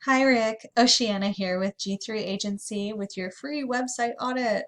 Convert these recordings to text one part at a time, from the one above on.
Hi Rick, Oceana here with G3 Agency with your free website audit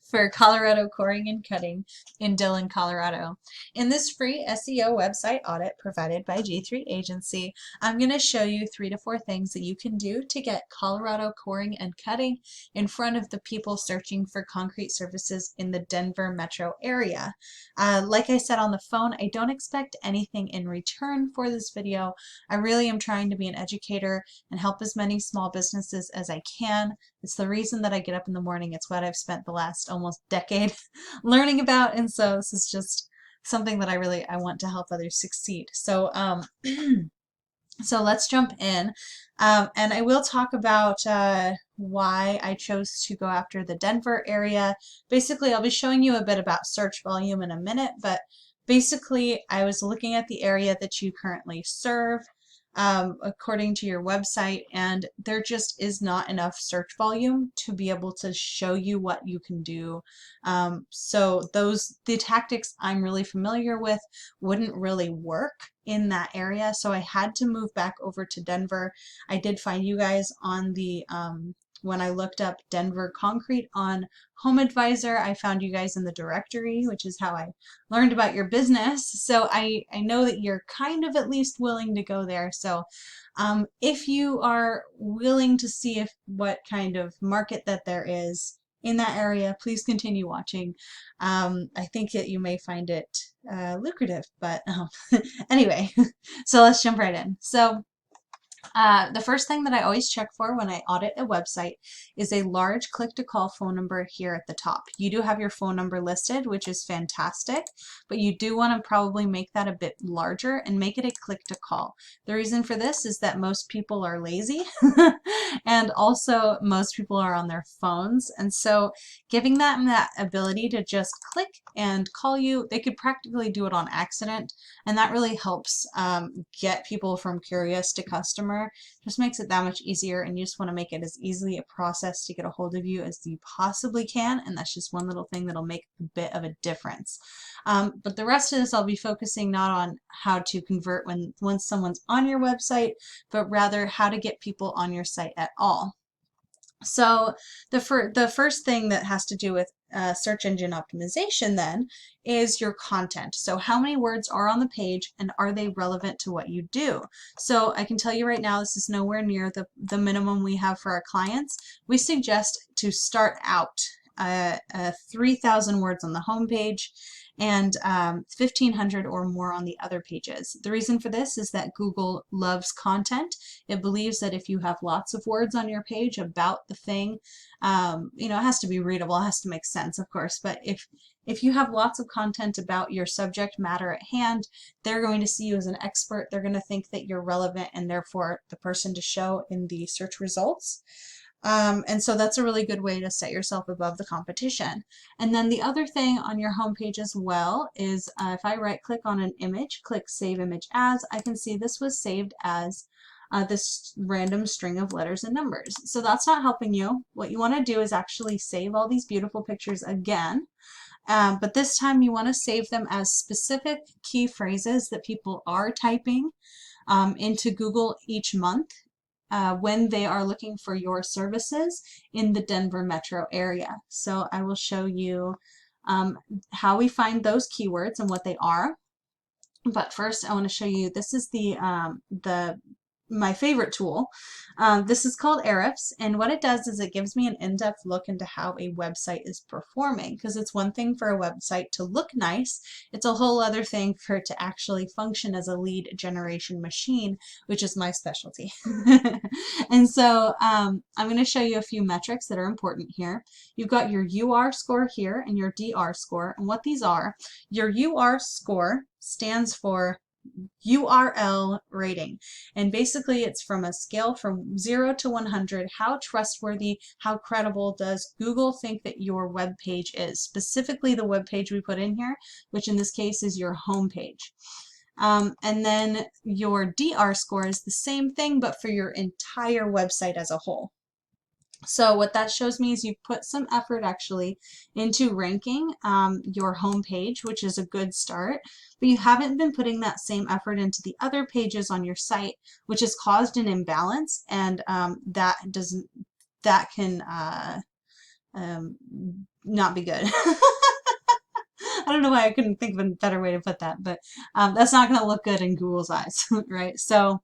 for Colorado coring and cutting in Dillon, Colorado. In this free SEO website audit provided by G3 Agency, I'm going to show you 3 to 4 things that you can do to get Colorado coring and cutting in front of the people searching for concrete services in the Denver metro area. Like I said on the phone, I don't expect anything in return for this video. I really am trying to be an educator and help as many small businesses as I can. It's the reason that I get up in the morning. It's what I've spent the last almost decade learning about, and so this is just something that I want to help others succeed. So so let's jump in, and I will talk about why I chose to go after the Denver area. Basically, I'll be showing you a bit about search volume in a minute, but basically I was looking at the area that you currently serve, according to your website, and there just is not enough search volume to be able to show you what you can do. So the tactics I'm really familiar with wouldn't really work in that area, so I had to move back over to Denver. I did find you guys on the when I looked up Denver concrete on Home Advisor, I found you guys in the directory, which is how I learned about your business. So I know that you're kind of at least willing to go there. So if you are willing to see what kind of market that there is in that area, please continue watching. I think that you may find it lucrative, but anyway, so let's jump right in. So the first thing that I always check for when I audit a website is a large click-to-call phone number here at the top. You do have your phone number listed, which is fantastic, but you do want to probably make that a bit larger and make it a click-to-call. The reason for this is that most people are lazy and also most people are on their phones, and so giving them that ability to just click and call you, they could practically do it on accident, and that really helps get people from curious to customer. Just makes it that much easier, and you just want to make it as easily a process to get a hold of you as you possibly can, and that's just one little thing that'll make a bit of a difference. But the rest of this I'll be focusing not on how to convert once someone's on your website, but rather how to get people on your site at all. So the first thing that has to do with search engine optimization then is your content. So how many words are on the page and are they relevant to what you do? So I can tell you right now, this is nowhere near the minimum we have for our clients. We suggest to start out 3,000 words on the home page and 1,500 or more on the other pages. The reason for this is that Google loves content. It believes that if you have lots of words on your page about the thing, it has to be readable, it has to make sense, of course, but if you have lots of content about your subject matter at hand, they're going to see you as an expert. They're going to think that you're relevant and therefore the person to show in the search results. And so that's a really good way to set yourself above the competition. And then the other thing on your homepage as well is if I right click on an image, click Save Image As, I can see this was saved as this random string of letters and numbers. So that's not helping you. What you want to do is actually save all these beautiful pictures again. But this time you want to save them as specific key phrases that people are typing into Google each month when they are looking for your services in the Denver metro area. So I will show you how we find those keywords and what they are. But first I want to show you, this is my favorite tool. This is called Ahrefs, and what it does is it gives me an in-depth look into how a website is performing, because it's one thing for a website to look nice, it's a whole other thing for it to actually function as a lead generation machine, which is my specialty. And so I'm going to show you a few metrics that are important here. You've got your UR score here and your DR score, and what these are, your UR score stands for URL rating, and basically it's from a scale from 0 to 100. How trustworthy, how credible does Google think that your web page is, specifically the web page we put in here, which in this case is your home page. And then your DR score is the same thing, but for your entire website as a whole. So what that shows me is you put some effort actually into ranking your home page, which is a good start, but you haven't been putting that same effort into the other pages on your site, which has caused an imbalance, and that can um, not be good. I don't know why I couldn't think of a better way to put that, but that's not going to look good in Google's eyes, right? So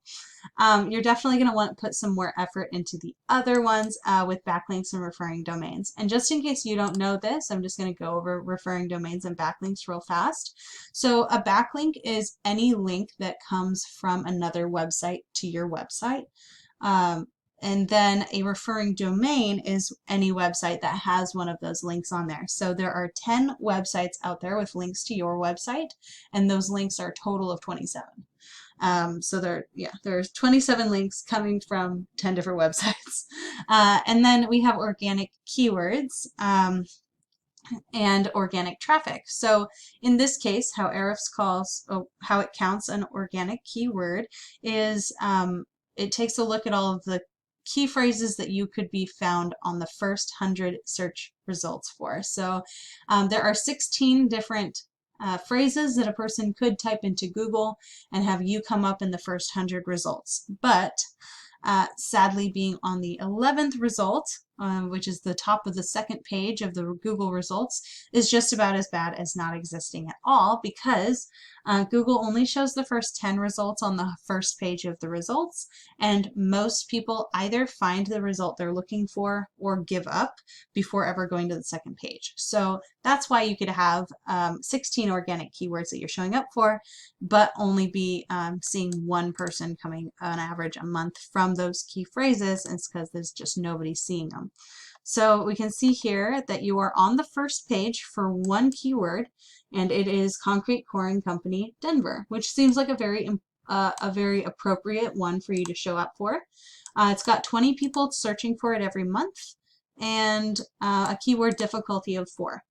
you're definitely going to want to put some more effort into the other ones with backlinks and referring domains. And just in case you don't know this, I'm just going to go over referring domains and backlinks real fast. So a backlink is any link that comes from another website to your website. And then a referring domain is any website that has one of those links on there. So there are 10 websites out there with links to your website, and those links are a total of 27. So there's 27 links coming from 10 different websites. And then we have organic keywords and organic traffic. So in this case, how how it counts an organic keyword is it takes a look at all of the key phrases that you could be found on the first 100 search results for. So there are 16 different phrases that a person could type into Google and have you come up in the first 100 results. But sadly, being on the 11th result, which is the top of the second page of the Google results, is just about as bad as not existing at all, because Google only shows the first 10 results on the first page of the results, and most people either find the result they're looking for or give up before ever going to the second page. So that's why you could have 16 organic keywords that you're showing up for, but only be seeing one person coming on average a month from those key phrases. It's because there's just nobody seeing them. So we can see here that you are on the first page for one keyword, and it is Concrete Coring Company, Denver, which seems like a very appropriate one for you to show up for. It's got 20 people searching for it every month, and a keyword difficulty of 4.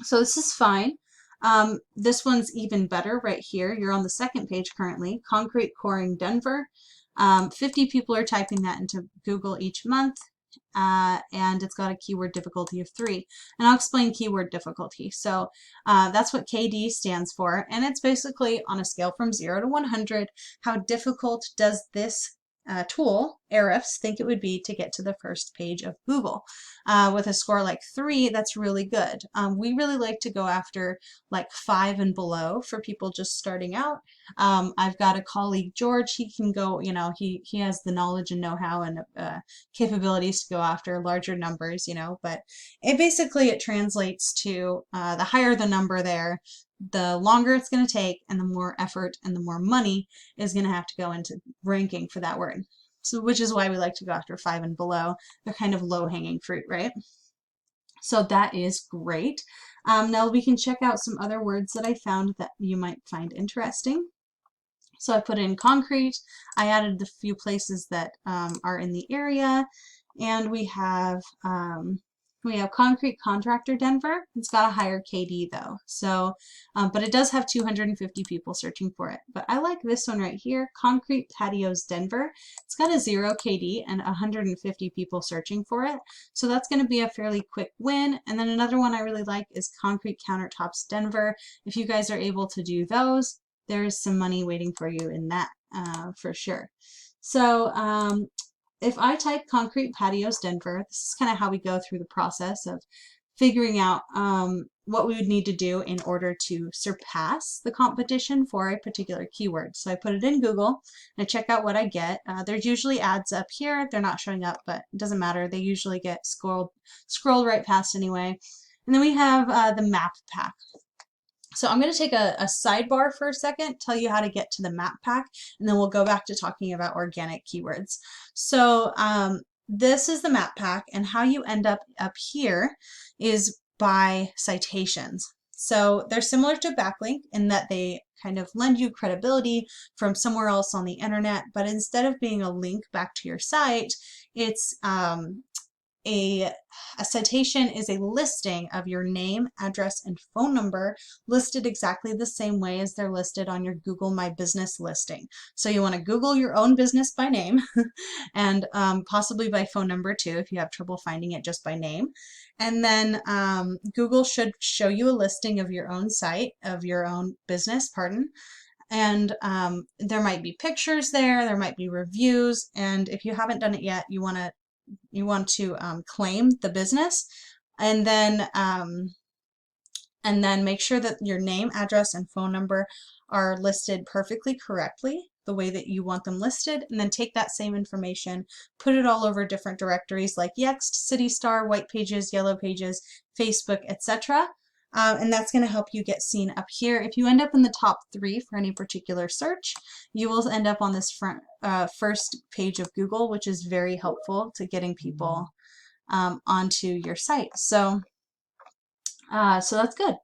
So this is fine. This one's even better right here. You're on the second page currently, Concrete Coring Denver. 50 people are typing that into Google each month, and it's got a keyword difficulty of 3. And I'll explain keyword difficulty. So that's what KD stands for, and it's basically on a scale from 0 to 100, how difficult does this tool, Ahrefs, think it would be to get to the first page of Google. With a score like 3, that's really good. We really like to go after like 5 and below for people just starting out. I've got a colleague, George, he can go, he has the knowledge and know-how and capabilities to go after larger numbers, but it translates to the higher the number there, the longer it's going to take, and the more effort and the more money is going to have to go into ranking for that word. So, which is why we like to go after 5 and below. They're kind of low-hanging fruit, right? So that is great. Now we can check out some other words that I found that you might find interesting. So I put in concrete. I added the few places that are in the area, and we have Concrete Contractor Denver. It's got a higher KD though, so but it does have 250 people searching for it. But I like this one right here, Concrete Patios Denver. It's got a 0 KD and 150 people searching for it, so that's going to be a fairly quick win. And then another one I really like is Concrete Countertops Denver. If you guys are able to do those, there's some money waiting for you in that for sure. So if I type Concrete Patios Denver, this is kind of how we go through the process of figuring out what we would need to do in order to surpass the competition for a particular keyword. So I put it in Google and I check out what I get. There's usually ads up here. They're not showing up, but it doesn't matter. They usually get scrolled right past anyway. And then we have the map pack. So I'm going to take a sidebar for a second, tell you how to get to the map pack, and then we'll go back to talking about organic keywords. So this is the map pack, and how you end up here is by citations. So they're similar to backlink in that they kind of lend you credibility from somewhere else on the internet, but instead of being a link back to your site, it's a citation is a listing of your name, address, and phone number listed exactly the same way as they're listed on your Google My Business listing. So you want to Google your own business by name and possibly by phone number too if you have trouble finding it just by name. And then Google should show you a listing of your own site, of your own business, pardon. And there might be pictures there might be reviews, and if you haven't done it yet, you want to claim the business, and then make sure that your name, address, and phone number are listed perfectly correctly the way that you want them listed, and then take that same information, put it all over different directories like Yext, CityStar, White Pages, Yellow Pages, Facebook, etc. And that's going to help you get seen up here. If you end up in the top 3 for any particular search, you will end up on this first page of Google, which is very helpful to getting people onto your site. So that's good.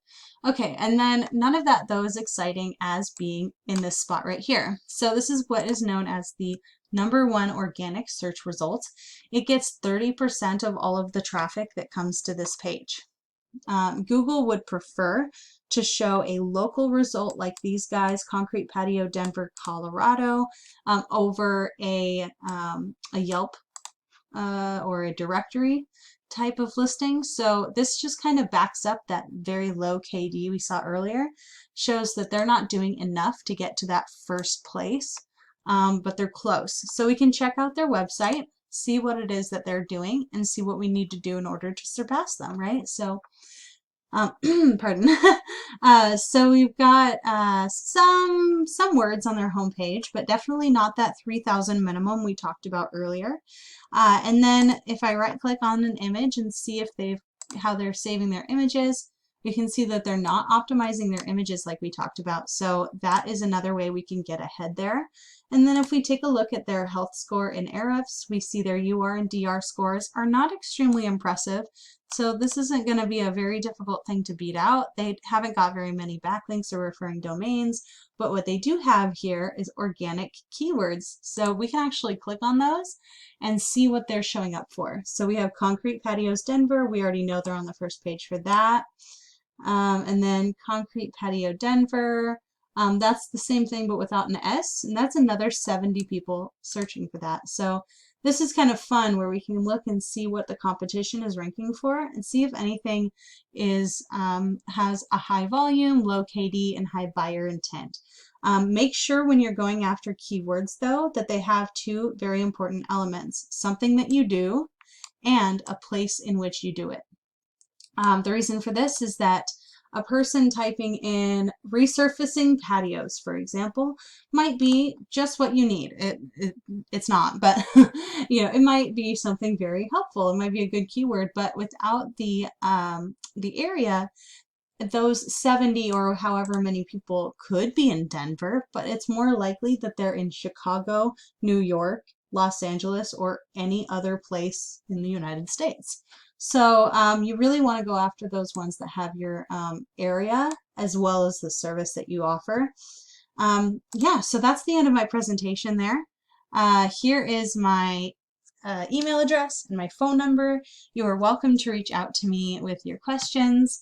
Okay, and then none of that though is exciting as being in this spot right here. So this is what is known as the #1 organic search result. It gets 30% of all of the traffic that comes to this page. Google would prefer to show a local result like these guys, Concrete Patio, Denver, Colorado, over a Yelp or a directory type of listing. So this just kind of backs up that very low KD we saw earlier, shows that they're not doing enough to get to that first place, but they're close. So we can check out their website, see what it is that they're doing, and see what we need to do in order to surpass them, right? So pardon. So we've got some words on their homepage, but definitely not that 3,000 minimum we talked about earlier. And then if I right click on an image and see if how they're saving their images, you can see that they're not optimizing their images like we talked about. So that is another way we can get ahead there. And then if we take a look at their health score in Ahrefs, we see their UR and DR scores are not extremely impressive. So this isn't going to be a very difficult thing to beat out. They haven't got very many backlinks or referring domains, but what they do have here is organic keywords. So we can actually click on those and see what they're showing up for. So we have Concrete Patios Denver. We already know they're on the first page for that. And then Concrete Patio Denver. That's the same thing but without an S, and that's another 70 people searching for that. So this is kind of fun where we can look and see what the competition is ranking for and see if anything is has a high volume, low KD, and high buyer intent. Make sure when you're going after keywords though that they have 2 very important elements: something that you do and a place in which you do it. The reason for this is that a person typing in resurfacing patios, for example, might be just what you need. It's not, but you know, it might be something very helpful. It might be a good keyword, but without the area, those 70 or however many people could be in Denver, but it's more likely that they're in Chicago, New York, Los Angeles, or any other place in the United States. So you really want to go after those ones that have your area as well as the service that you offer. Yeah, so that's the end of my presentation there. Here is my email address and my phone number. You are welcome to reach out to me with your questions.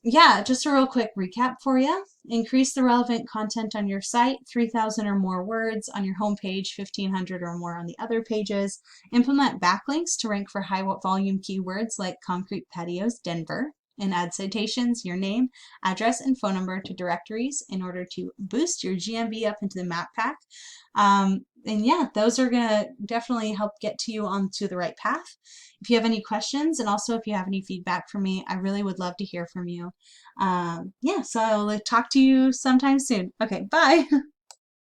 Yeah, just a real quick recap for you. Increase the relevant content on your site, 3,000 or more words on your homepage, 1,500 or more on the other pages. Implement backlinks to rank for high volume keywords like Concrete Patios Denver, and add citations, your name, address, and phone number to directories in order to boost your GMB up into the map pack. And yeah, those are going to definitely help get to you onto the right path. If you have any questions, and also if you have any feedback for me, I really would love to hear from you. Yeah, so I'll talk to you sometime soon. Okay, bye.